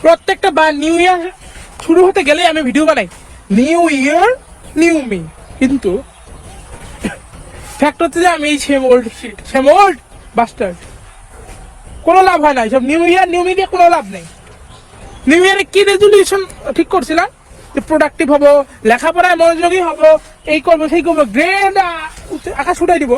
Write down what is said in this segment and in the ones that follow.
প্রত্যেকটা new year শুরু হতে গেলে আমি ভিডিও বানাই, নিউ ইয়ার নিউ মি। কিন্তু ফ্যাক্ট হচ্ছে যে আমি সেম ওল্ড বাস্টার্ড। কোনো লাভ হয় না সব নিউ ইয়ার নিউ মি দিয়ে, কোনো লাভ নেই। নিউ ইয়ারে কি রেজলিউশন ঠিক করছিলাম যে প্রোডাক্টিভ হবো, লেখাপড়ায় মনোযোগী হবো, এই করবো সেই করবো, গ্রেড আকাশ উঠাই দিব।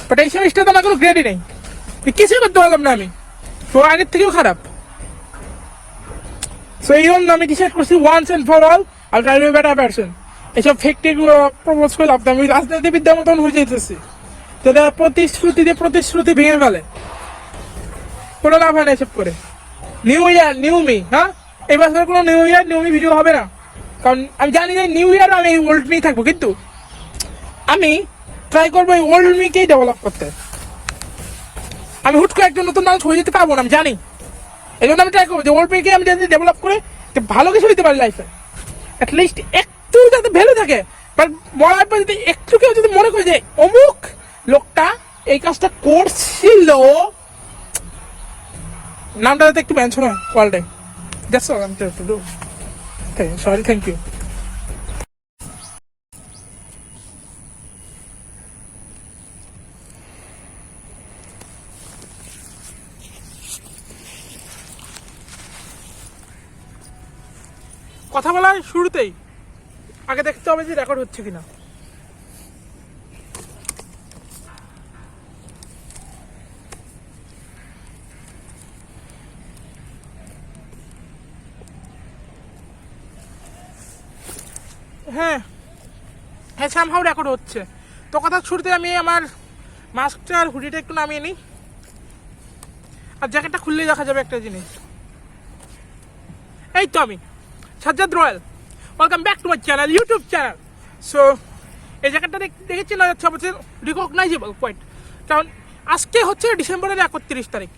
বাট এই সেমিস্টার তো আমার কোনো গ্রেডই নেই, কিছুই করতে পারলাম না আমি, তো আগের থেকেও খারাপ। সো এই জন্য আমি ডিসাইড করছি once and for all I try to be better person. এসব ফেক গুলো প্রপোজ করে লাভ, আমি রাজনীতিবিদ্যার মতন হয়ে যেতেছি, যেটা প্রতিশ্রুতি ভেঙে ফেলে, কোনো লাভ হয় না এসব করে। নিউ ইয়ার নিউ মি, হ্যাঁ এই বছর কোনো new year new me video হবে না, কারণ আমি জানি যে নিউ ইয়ার আমি ওল্ড মি থাকবো, কিন্তু আমি ট্রাই করবো এই ওল্ড মিকেই ডেভেলপ করতে। আমি হুট করে একজন নতুন মানুষ হয়ে যেতে পারবো না, আমি জানি। এই জন্য আমি ট্রাই করবো যে ওল্ড মিকে আমি যাতে ডেভেলপ করে ভালো কিছু দিতে পারি লাইফে, অ্যাটলিস্ট একটু যাতে ভ্যালু থাকে। বাট মরার পর যদি একটু কেউ যদি মনে করে যে অমুক লোকটা এই কাজটা করছিল, নামটা যাতে একটু মেনশন হয় ওয়ার্ল্ডে। That's all I am trying to do. Sorry, thank you. কথা বলার শুরুতেই আগে দেখতে হবে যে রেকর্ড হচ্ছে কিনা। হ্যাঁ হ্যাঁ, সামহাও রেকর্ড হচ্ছে। তো কথা শুরুতে আমি আমার মাস্কটা আর হুডিটা একটু নামিয়ে নিই, আর জ্যাকেটটা খুললেই দেখা যাবে একটা জিনিস। এই তো আমি Sajjad royal, welcome back to my channel, YouTube channel. So এই জ্যাকেটটা দেখেছি না, যাচ্ছে হচ্ছে রিকগনাইজেবল পয়েন্ট, কারণ আজকে হচ্ছে ডিসেম্বরের 31 তারিখ।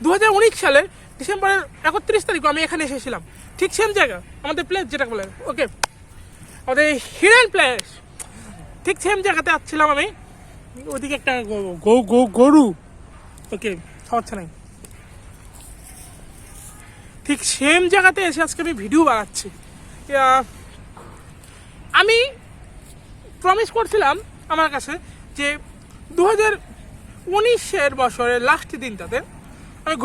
2019 সালের ডিসেম্বরের 31 তারিখ আমি এখানে এসেছিলাম, ঠিক সেম জায়গা, আমাদের প্লেস যেটা বলে, ওকে, আমাদের হিডেন প্লেস, ঠিক সেম জায়গাতে আসছিলাম আমি। ওদিকে একটা গরু, ওকে, হচ্ছে নাই, ঠিক সেম জায়গাতে এসে আজকে আমি ভিডিও বানাচ্ছি। আমি প্রমিস করছিলাম আমার কাছে যে 2019 বছরের লাস্ট দিনটাতে আমি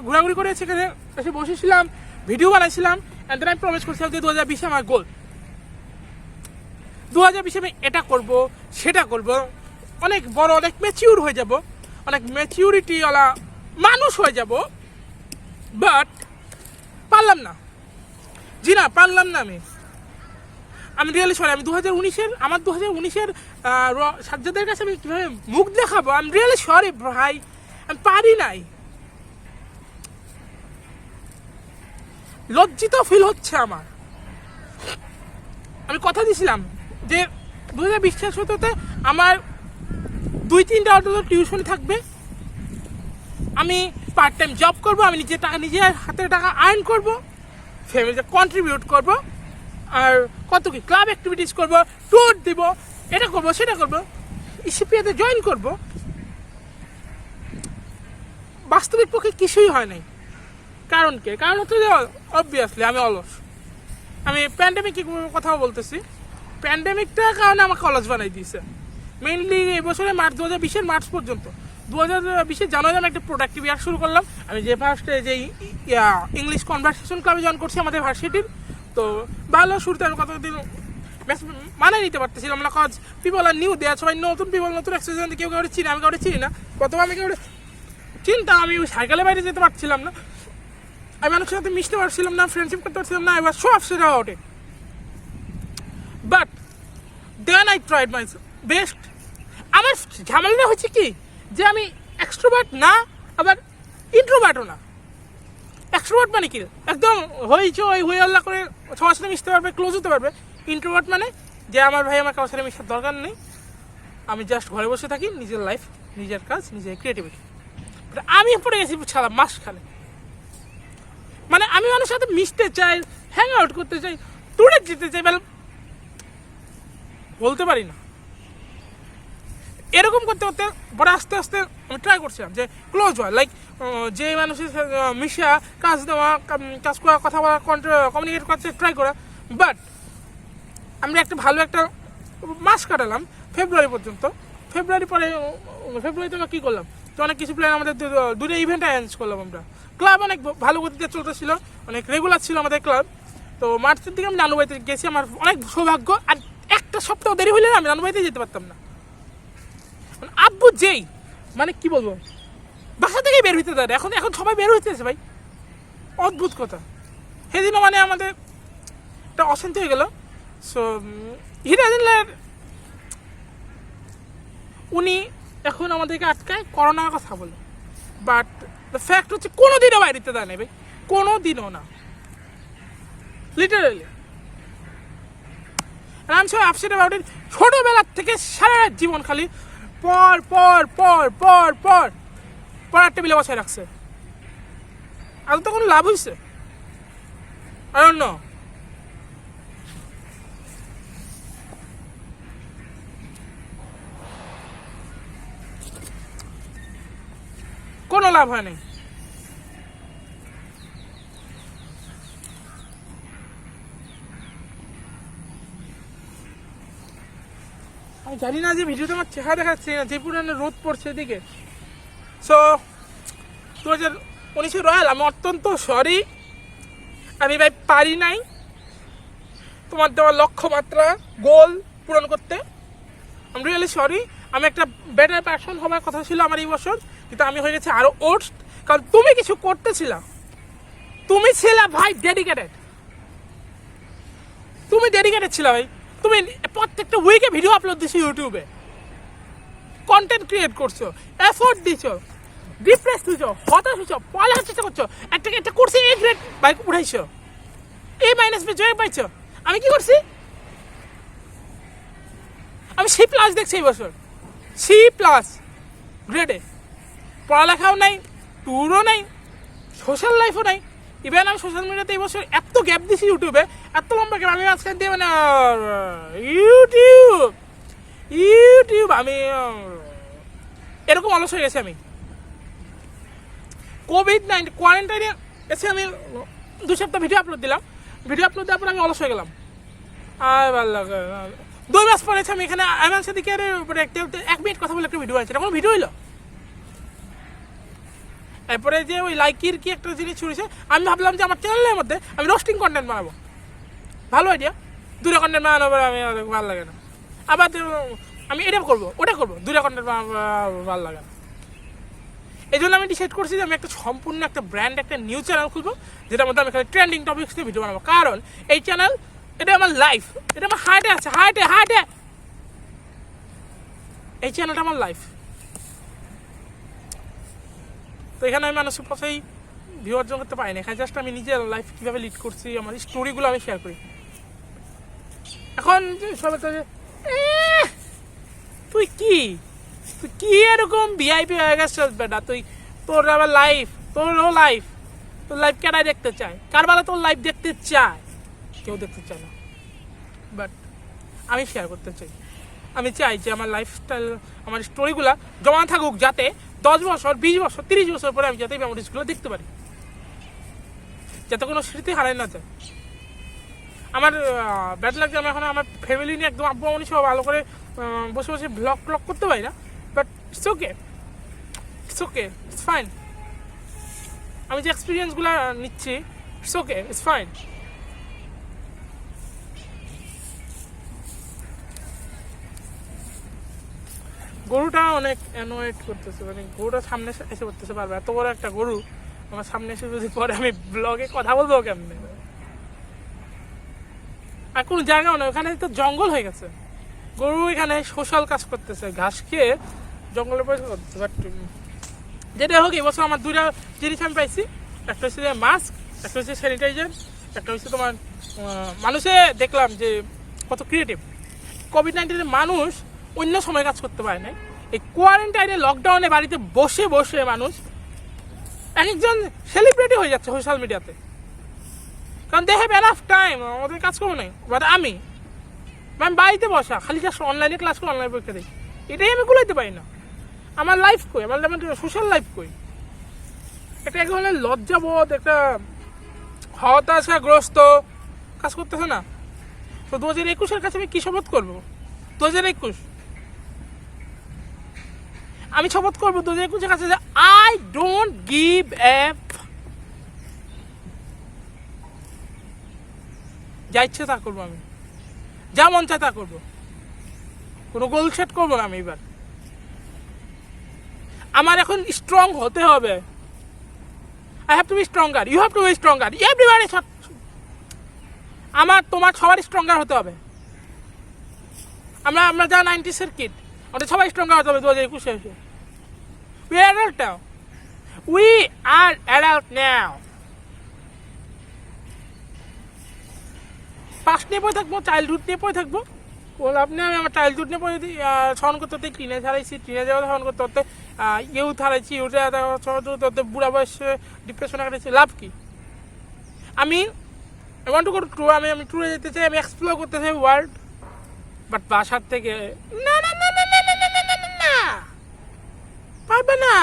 ঘোরাঘুরি করে সেখানে এসে বসেছিলাম, ভিডিও বানাইছিলাম, অ্যান্ড দেন আমি প্রমিস করছিলাম যে 2020 আমার গোল, 2020 আমি এটা করব সেটা করব, অনেক বড়, অনেক ম্যাচিউর হয়ে যাব, অনেক ম্যাচিউরিটিওয়ালা মানুষ হয়ে যাব। বাট পারলাম না, জি না, পারলাম না। আমি রিয়েলি সরি। আমি 2019-এর সাজ্জাদের কাছে আমি কীভাবে মুখ দেখাবো, আমি রিয়েলি সরি ভাই, আমি পারি নাই, লজ্জিত ফিল হচ্ছে আমার। আমি কথা দিয়েছিলাম যে 2020 শেষ হতে আমার 2-3টা অন্তত টিউশনি থাকবে, আমি পার্ট টাইম জব করবো, আমি নিজের হাতের টাকা আর্ন করবো, ফ্যামিলিতে কন্ট্রিবিউট করবো, আর কত কি ক্লাব অ্যাক্টিভিটিস করবো, ট্যুর দিব, এটা করবো সেটা করবো, ইসিপিএতে জয়েন করবো। বাস্তবিক পক্ষে কিছুই হয় নাই। কারণ হচ্ছে যে অবভিয়াসলি আমি অলস। আমি প্যান্ডেমিক কথাও বলতেছি, প্যান্ডেমিকটার কারণে আমাকে অলস বানাই দিয়েছে। মেইনলি এবছরে 2020 মার্চ পর্যন্ত, 2020 জানুয়ারি আমি একটা প্রোডাক্টিভ ইয়ার শুরু করলাম। আমি যে ফার্স্টে যে ইংলিশ কনভারসেশন ক্লাবে জয়েন করছি আমাদের ভার্সিটির, তো ভালো শুরুতে আমি কতদিন মানে নিতে পারতেছিলাম না, কজ পিপল আর নিউ দেয়া, সবাই নতুন পিপল, নতুন এক্সপিরিয়েন্স, কেউ কাউরে চিনি, আমি কাউরে চিনি না। প্রথমে আমি কাউরে চিন্তা, আমি ওই সাইকেলে বাইরে যেতে পারছিলাম না, আমি মানুষের সাথে মিশতে পারছিলাম না, ফ্রেন্ডশিপ করতে পারছিলাম না, এবার সব সেটা ওঠে। But then I tried my best. আমার ঝামেলাটা হচ্ছে কি, যে আমি এক্সট্রোভার্ট না, আবার ইন্ট্রোভার্টও না। এক্সট্রোভার্ট মানে কি, একদম হই আল্লাহ করে সবার সাথে মিশতে পারবে, ক্লোজ হতে পারবে। ইন্ট্রোভার্ট মানে যে আমার ভাই আমার কারোর সাথে মিশার দরকার নেই, আমি জাস্ট ঘরে বসে থাকি, নিজের লাইফ, নিজের কাজ, নিজের ক্রিয়েটিভিটি। আমি পড়ে গেছি ছাড়া মাঝখানে, মানে আমি মানুষের সাথে মিশতে চাই, হ্যাং আউট করতে চাই, ট্যুরে যেতে চাই, বলতে পারি না। এরকম করতে করতে পরে আস্তে আস্তে আমি ট্রাই করছিলাম যে ক্লোজ হওয়া, লাইক যে মানুষের মিশা কাজ দেওয়া, কাজ করা, কথা বলা, কমিউনিকেট করতে ট্রাই করা। বাট আমরা একটা ভালো একটা মাস কাটালাম ফেব্রুয়ারি পর্যন্ত। ফেব্রুয়ারিতে আমরা কী করলাম, তো অনেক কিছু প্ল্যান, আমাদের দুটো ইভেন্ট অ্যারেঞ্জ করলাম আমরা। ক্লাব অনেক ভালো গতিতে চলতেছিল, অনেক রেগুলার ছিল আমাদের ক্লাব। তো মার্চের দিকে আমি নানুবাড়িতে গেছি, আমার অনেক সৌভাগ্য। আর একটা সপ্তাহ দেরি হলে আমি নানুবাড়িতে যেতে পারতাম না। আব্বু যেই মানে কি বলবো, বাসা থেকে বের হইতে দেয়, এখন এখন সবাই বের হইতেছে ভাই, অদ্ভুত কথা। সেদিনও মানে আমাদের একটা অশান্তি হয়ে গেল। সো হিরাজুল্লাহ উনি এখন আমাদেরকে আটকায় করোনার কথা বলে, বাট দ্য ফ্যাক্ট হচ্ছে কোনো দিনও বাইরে দিতে দেয় না ভাই, কোনো দিনও না, লিটারালি। আমি সব আপসেট অ্যাবাউট ইট। ছোটোবেলার থেকে সারা জীবন খালি পর পর পর পর পর পড়ার টেবিলে বসায় রাখছে। আর তো কোনো লাভ হয়েছে? I don't know. কোনো লাভ হয় নাই। আমি জানি না যে ভিডিওতে আমার চেহারা দেখাচ্ছে না, যে পুরানো রোদ পড়ছে এদিকে। সো 2019 রয়্যাল, আমি অত্যন্ত সরি, আমি ভাই পারি নাই তোমার দেওয়া লক্ষ্যমাত্রা গোল পূরণ করতে। আমি রিয়েলি সরি। আমি একটা বেটার পারসন হওয়ার কথা ছিল আমার এই বছর, কিন্তু আমি হয়ে গেছি আরো ওটস। কারণ তুমি কিছু করতেছিলা, তুমি ছিলা ভাই ডেডিকেটেড, তুমি ডেডিকেটেড ছিলা ভাই। তুমি প্রত্যেকটা উইকে ভিডিও আপলোড দিছো ইউটিউবে, কন্টেন্ট ক্রিয়েট করছো, এফোর্ট দিছো, ডিপ্রেস হইছো, হতাশ হইছো, পড়ালেখার চেষ্টা করছো, একটা কোর্সে এ গ্রেড বাইক উঠাইছো, A- জয় পাইছো। আমি কি করছি? আমি C+ দেখছি এই বছর, C+ গ্রেডে। পড়ালেখাও নাই, ট্যুরও নাই, সোশ্যাল লাইফও নাই। ইভেন আমি সোশ্যাল মিডিয়াতে এই বছর এত গ্যাপ দিছি ইউটিউবে, এত লম্বা গ্যাপ। আমি মাঝখান দিয়ে মানে ইউটিউব আমি এরকম অলস হয়ে গেছি। আমি কোভিড-19 কোয়ারেন্টাইনে এসে আমি 2 সপ্তাহ ভিডিও আপলোড দিলাম। ভিডিও আপলোড দেওয়ার পর আমি অলস হয়ে গেলাম। আর ভালো লাগে 2 মাস পরে আমি এখানে আমার সাথে উপরে 1 মিনিট কথা বলে একটা ভিডিও আছে, এটা কোনো ভিডিও হইলো? এরপরে যে ওই লাইকির কি একটা জিনিস ছুড়েছে, আমি ভাবলাম যে আমার চ্যানেলের মধ্যে আমি রোস্টিং কন্টেন্ট বানাবো। ভালো আইডিয়া, দূরে কন্টেন্ট বানানো আমি ভালো লাগে না। আবার আমি এটা করবো ওটা করবো, দূরে কন্টেন্ট ভালো লাগে না। এই জন্য আমি ডিসাইড করছি যে আমি একটা সম্পূর্ণ একটা ব্র্যান্ড, একটা নিউ চ্যানেল খুলবো, যেটার মধ্যে আমি এখানে ট্রেন্ডিং টপিক্স নিয়ে ভিডিও বানাবো। কারণ এই চ্যানেল, এটা আমার লাইফ, এটা আমার হার্টে আছে, হার্টে এই চ্যানেলটা আমার লাইফ। তো এখানে আমি মানুষের পাশেই ভিউ অর্জন করতে পারি না, এখানে জাস্ট আমি নিজের লাইফ কীভাবে লিড করছি, আমার স্টোরিগুলো আমি শেয়ার করি। এখন সবাই তো তুই কি এরকম ভিআইপি হয়ে গেছিস বেটা, তোর আবার লাইফ, তোর লাইফ কেনাই দেখতে চায়? কার বেলা তোর লাইফ দেখতে চায়? কেউ দেখতে চায় না, বাট আমি শেয়ার করতে চাই। আমি চাই যে আমার লাইফস্টাইল, আমার স্টোরিগুলো জমা থাকুক, যাতে 10 বছর, 20 বছর, 30 বছর পরে আমি যাতে এই মেমোরিজগুলো দেখতে পারি, যাতে কোনো স্মৃতি হারাই না যায়। আমার ব্যাড লাগছে, আমি এখন আমার ফ্যামিলি নিয়ে একদম আব্বু আম্মু সব ভালো করে বসে ব্লগ করতে পারি না, but it's okay, it's fine. আমি যে এক্সপিরিয়েন্সগুলো নিচ্ছি, ইটস ওকে, ইটস ফাইন। গরুটা অনেক অ্যানোয়েট করতেছে, মানে গরুটা সামনে এসে করতেছে পারবে, এত বড় একটা গরু আমার সামনে এসে যদি পরে আমি ব্লগে কথা বলবো কেমনে? আর কোনো জায়গাও না, ওখানে তো জঙ্গল হয়ে গেছে। গরু এখানে সোশ্যাল কাজ করতেছে, ঘাস খেয়ে জঙ্গলের পরিষ্কার করতেছে। বাট যেটা হোক, এবছর আমার 2টা জিনিস আমি পাইছি, একটা হচ্ছে মাস্ক, একটা হচ্ছে স্যানিটাইজার, একটা হচ্ছে তোমার মানুষে দেখলাম যে কত ক্রিয়েটিভ। কোভিড-19 মানুষ অন্য সময় কাজ করতে পারে না, এই কোয়ারেন্টাইনে লকডাউনে বাড়িতে বসে বসে মানুষ একজন সেলিব্রিটি হয়ে যাচ্ছে সোশ্যাল মিডিয়াতে, কারণ দে হ্যাভ এনাফ টাইম, ওদের কাজ করবো নাই। বাট আমি বাড়িতে বসা, খালি জাস্ট অনলাইনে ক্লাস করে অনলাইনে পরীক্ষা দিই, এটাই আমি কুলাইতে পারি না। আমার লাইফ কই, আমার সোশ্যাল লাইফ কই? এটা এক ধরনের লজ্জাবোধ, একটা হতাশাগ্রস্ত কাজ করতেছে না? তো 2021-এর কাছে আমি কি শপথ করবো? 2021 আমি শপথ করবো 2021-এর কাছে যে আই ডোন্ট গিভ এ, যা ইচ্ছে তা করবো, আমি যা মন চায় তা করবো, কোনো গোল সেট করবো না আমি এবার। আমার এখন স্ট্রং হতে হবে। I have to be stronger. You have to be stronger. Everybody should. আমার তোমার সবার স্ট্রঙ্গার হতে হবে। আমরা যা 90s-এর কিড, ওটা সবাই স্ট্রঙ্গার হতে হবে 2021-এ এসে। We are adult now. We are adult now. Past নিয়ে পড়ে থাকবো, চাইল্ডহুড নিয়ে পড়ে থাকবো। আপনি আমি আমার চাইল্ডহুড নিয়ে পড়ে সহন করতে হতে টিনেজ হারাইছি, টিনেজেও সহন করতে হতে ইউথ হারাইছি, ইউথে হতে বুড়া বয়সে ডিপ্রেশনে কাটাইছি। লাভ কি? আমি want to go to tour, আমি ট্যুরে যেতে চাই, আমি এক্সপ্লোর করতে চাই ওয়ার্ল্ড, বাট বাসার থেকে না না না না না না না না না না পারবে না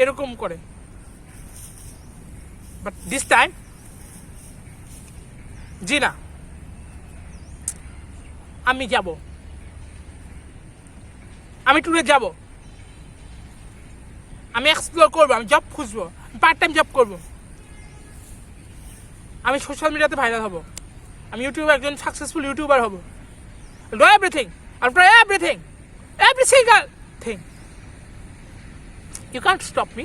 এরকম করে। বাট দিস টাইম জি না, আমি যাব, আমি ট্যুরে যাব, আমি এক্সপ্লোর করবো, আমি জব খুঁজবো, পার্ট টাইম জব করবো, আমি সোশ্যাল মিডিয়াতে ভাইরাল হব, আমি ইউটিউবে একজন সাকসেসফুল ইউটিউবার হব। Do everything, I try everything, every single thing. You can't stop me,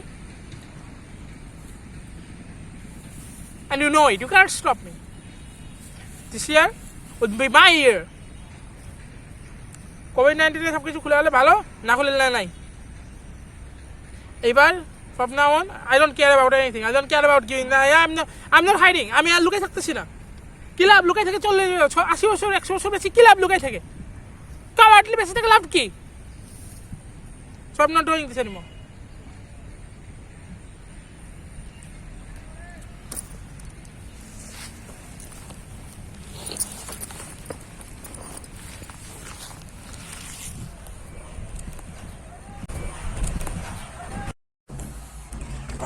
and you know it. You can't stop me. This year would be my year. COVID-19 সব কিছু খুলে গেলে ভালো, না খুলে নাই। এবার from now on, I don't care about anything. I don't care about giving. I'm not hiding. আমি আর লুকাই থাকতেছি না। কি লাভ লুকাই থেকে? 80 বছর 100 বছর বেশি কি লাভ লুকাই থেকে? কাওয়ার্ডলি বেশি থেকে লাভ কি? So I'm not doing this anymore.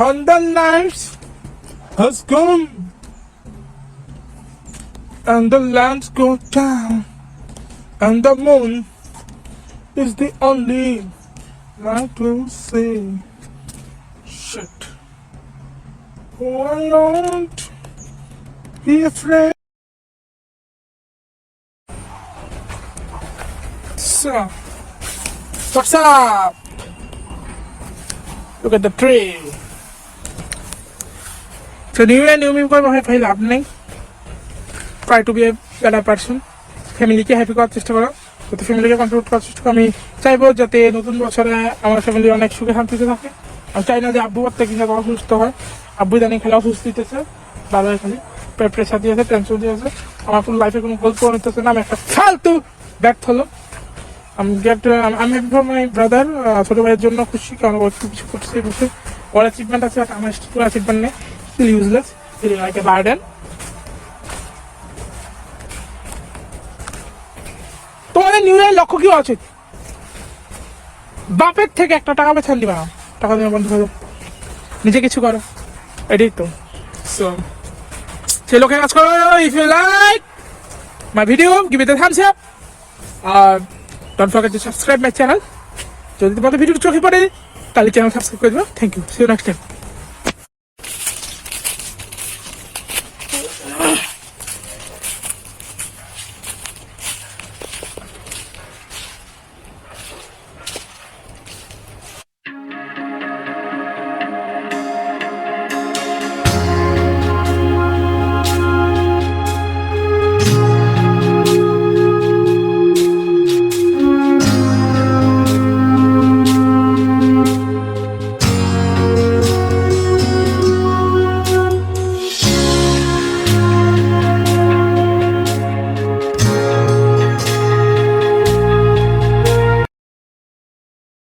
On the night has come and the lands go down and the moon is the only light to see. Shit. Oh, I don't be afraid. So, what's up? Look at the tree. So new year new me করবো, ভাই লাভ নেই। Try to be a better person. ফ্যামিলিকে happy করার চেষ্টা করো, যাতে ফ্যামিলিকে কন্ট্রোল করার চেষ্টা করো। আমি চাইবো যাতে নতুন বছরে আমার ফ্যামিলি অনেক সুখে শান্তিতে থাকে। আমি চাই না যে আব্বু প্রত্যেকদিন যাতে অসুস্থ হয়। আব্বু ইদানিং খেলে অসুস্থ দিতেছে, বাবার খালি প্রেশার দিয়েছে, টেনশন দিয়েছে। আমার কোনো লাইফে কোনো গোল পূরণ হতেছে না, আমি একটা ফালতু ব্যর্থ হলো। আমি হ্যাপি ফর মাই ব্রাদার, ছোটো ভাইয়ের জন্য খুশি, কারণ ও একটু কিছু করছে বসে। ওর অ্যাচিভমেন্ট আছে, আমার কোনো অ্যাচিভমেন্ট নেই, still useless, feeling like a burden. তোমাদের নিউ ইয়ার লক্ষ্য কি উচিত? বাপের থেকে একটা টাকা পেছান দিবা না, টাকা দিয়ে বন্ধ করো, নিজে কিছু করো, এটাই তো। সো সেই লোকের কাজ করো। If you like my video, give it a thumbs up, আর don't forget to subscribe my channel. যদি তোমাদের ভিডিও চোখে পড়ে তাহলে চ্যানেল সাবস্ক্রাইব করে দিও। Thank you, see you next time.